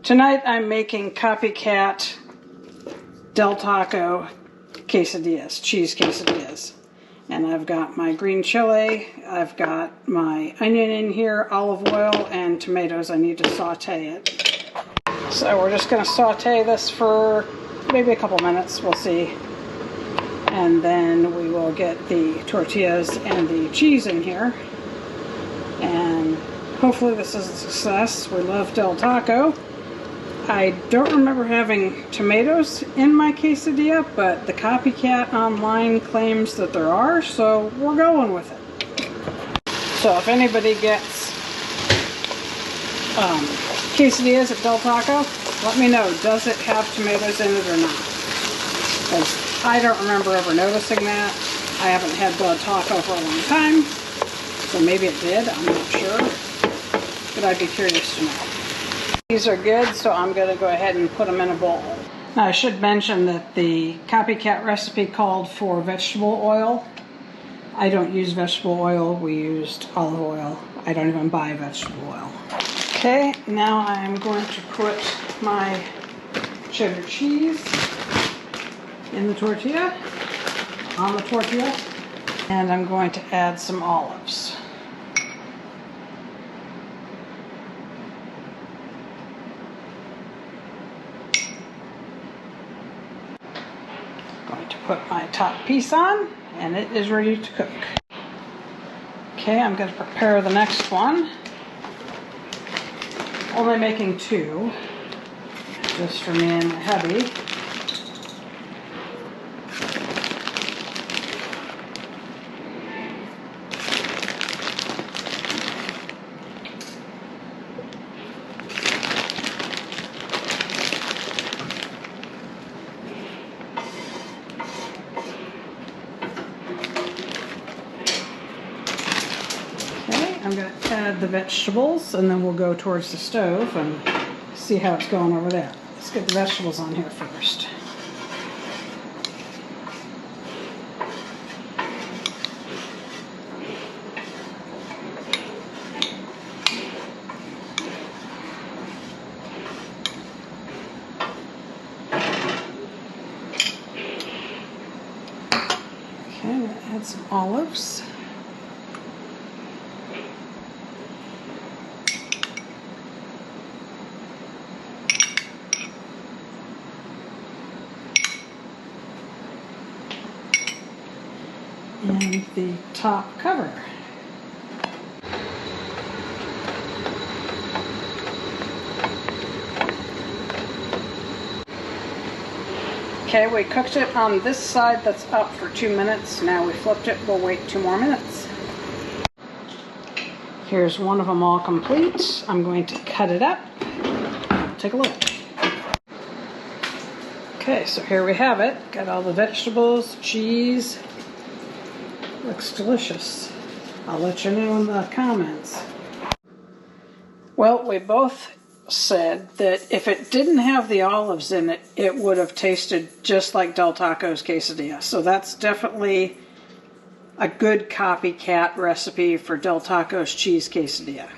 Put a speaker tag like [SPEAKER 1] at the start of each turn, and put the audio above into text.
[SPEAKER 1] Tonight I'm making copycat Del Taco quesadillas, cheese quesadillas. And I've got my green chili, I've got my onion in here, olive oil, and tomatoes. I need to saute it. So we're just going to saute this for maybe a couple minutes, we'll see. And then we will get the tortillas and the cheese in here. And hopefully this is a success. We love Del Taco. I don't remember having tomatoes in my quesadilla, but the copycat online claims that there are, so we're going with it. So if anybody gets quesadillas at Del Taco, let me know, does it have tomatoes in it or not? Because I don't remember ever noticing that. I haven't had Del Taco for a long time, so maybe it did, I'm not sure, but I'd be curious to know. These are good, so I'm going to go ahead and put them in a bowl. Now I should mention that the copycat recipe called for vegetable oil. I don't use vegetable oil, we used olive oil. I don't even buy vegetable oil. Okay, now I'm going to put my cheddar cheese in the tortilla, on the tortilla, and I'm going to add some olives. Going to put my top piece on, and it is ready to cook. Okay, I'm going to prepare the next one. Only making two, just for me and my hubby. I'm going to add the vegetables, and then we'll go towards the stove and see how it's going over there. Let's get the vegetables on here first. Okay, I'm going to add some olives. And the top cover. Okay, we cooked it on this side that's up for 2 minutes. Now we flipped it, we'll wait 2 more minutes. Here's one of them all complete. I'm going to cut it up. Take a look. Okay, so here we have it. Got all the vegetables, cheese. Looks delicious. I'll let you know in the comments. Well, we both said that if it didn't have the olives in it, it would have tasted just like Del Taco's quesadilla. So that's definitely a good copycat recipe for Del Taco's cheese quesadilla.